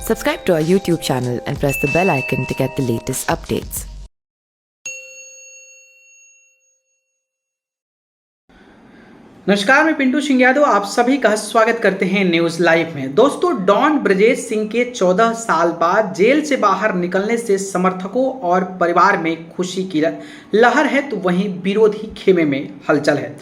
Subscribe to our YouTube channel and press the bell icon to get the latest updates. नमस्कार, मैं पिंटू सिंह यादव आप सभी का स्वागत करते हैं न्यूज लाइव में। दोस्तों, डॉन ब्रजेश सिंह के 14 साल बाद जेल से बाहर निकलने से समर्थकों और परिवार में खुशी की लहर है, तो वहीं विरोधी खेमे में हलचल है।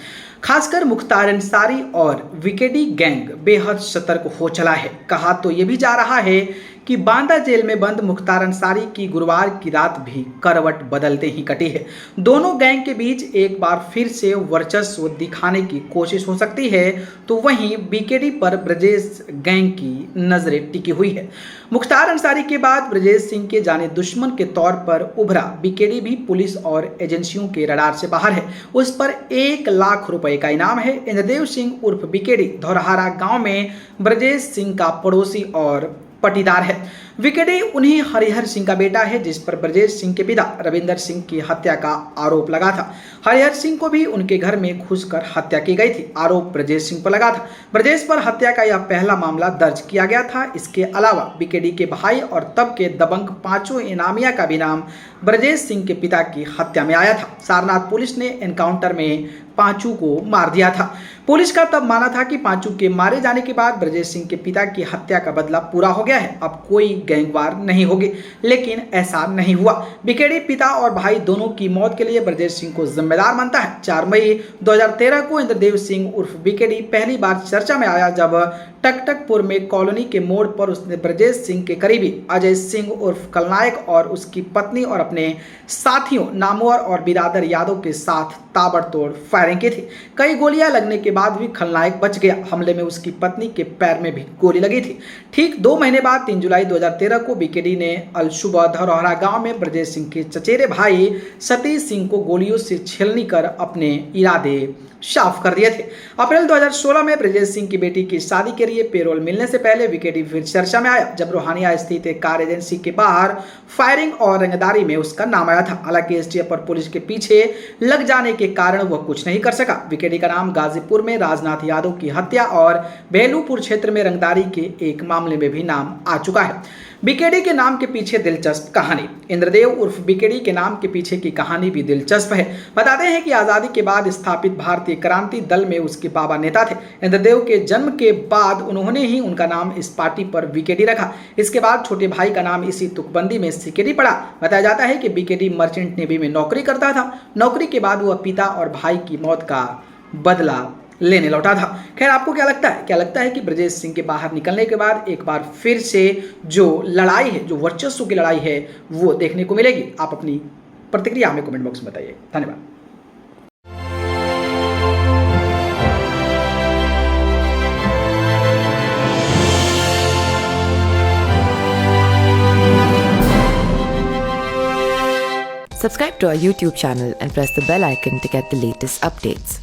खासकर मुख्तार अंसारी और विकेडी गैंग बेहद सतर्क हो चला है। कहा तो ये भी जा रहा है कि बांदा जेल में बंद मुख्तार अंसारी की गुरुवार की रात भी करवट बदलते ही कटी है। दोनों गैंग के बीच एक बार फिर से वर्चस्व दिखाने की कोशिश हो सकती है, तो वहीं बीकेडी पर ब्रजेश गैंग की नजरें टिकी हुई है। मुख्तार अंसारी के बाद ब्रजेश सिंह के जाने दुश्मन के तौर पर उभरा बीकेडी भी पुलिस और एजेंसियों के रडार से बाहर है। उस पर 1 लाख रुपए का इनाम है। इंद्रदेव सिंह उर्फ बीकेडी धौरहारा गांव में ब्रजेश सिंह का पड़ोसी और पटीदार है। विकेडी उन्हीं हरिहर सिंह का बेटा है, जिस पर ब्रजेश सिंह के पिता रविंदर सिंह की हत्या का आरोप लगा था। हरिहर सिंह को भी उनके घर में घुसकर हत्या की गई थी। आरोप ब्रजेश सिंह पर लगा था। ब्रजेश पर हत्या का यह पहला मामला दर्ज किया गया था। इसके अलावा विकेडी के भाई और तब के दबंग 5 इनामिया का भी नाम ब्रजेश सिंह के पिता की हत्या में आया था। सारनाथ पुलिस ने एनकाउंटर में पांचू को मार दिया था। पुलिस का तब माना था कि पांचू के मारे जाने के बाद ब्रजेश सिंह के पिता की हत्या का बदला पूरा हो गया है, अब कोई गैंगवार नहीं होगी, लेकिन ऐसा नहीं हुआ। बीकेडी पिता और भाई दोनों की मौत के लिए ब्रजेश सिंह को जिम्मेदार मानता है। 4 मई 2013 को इंद्रदेव सिंह उर्फ बीकेडी पहली बार चर्चा में आया, जब टकटकपुर में कॉलोनी के मोड़ पर उसने ब्रजेश सिंह के करीबी अजय सिंह उर्फ खलनायक और उसकी पत्नी और अपने साथियों नामवर और बिरादर यादव के साथ ताबड़तोड़ फायरिंग की थी। कई गोलियां लगने के बाद भी खलनायक बच गया। हमले में उसकी पत्नी के पैर में भी गोली लगी थी। ठीक 2 महीने बाद 3 जुलाई 2013 को बीकेडी ने अलसुबह धौरहरा गांव में ब्रजेश सिंह के चचेरे भाई सतीश सिंह को गोलियों से छेलनी कर अपने इरादे साफ कर दिए थे। अप्रैल 2016 में ब्रजेश सिंह की बेटी की शादी के लिए पेरोल मिलने से पहले विकेडी फिर चर्चा में आया, जब रोहानिया स्थित एक कार एजेंसी के बाहर फायरिंग और रंगदारी में उसका नाम आया था। हालांकि एसटीएफ और पुलिस के पीछे लग जाने के कारण वह कुछ नहीं कर सका। विकेडी का नाम गाजीपुर में राजनाथ यादव की हत्या और बेलूपुर क्षेत्र में रंगदारी के एक मामले में भी नाम आ चुका है। बीकेडी के नाम के पीछे दिलचस्प कहानी। इंद्रदेव उर्फ बीकेडी के नाम के पीछे की कहानी भी दिलचस्प है। बताते हैं कि आजादी के बाद स्थापित भारतीय क्रांति दल में उसके बाबा नेता थे। इंद्रदेव के जन्म के बाद उन्होंने ही उनका नाम इस पार्टी पर बीकेडी रखा। इसके बाद छोटे भाई का नाम इसी तुकबंदी में सीकेडी पड़ा। बताया जाता है कि बीकेडी मर्चेंट नेवी में नौकरी करता था। नौकरी के बाद वह पिता और भाई की मौत का बदला लेने लौटा था। खैर, आपको क्या लगता है? क्या लगता है कि ब्रजेश सिंह के बाहर निकलने के बाद एक बार फिर से जो लड़ाई है, जो वर्चस्व की लड़ाई है, वो देखने को मिलेगी? आप अपनी प्रतिक्रिया हमें कमेंट बॉक्स में बताइए। धन्यवाद। Subscribe to our YouTube channel and press the bell icon to get the latest updates.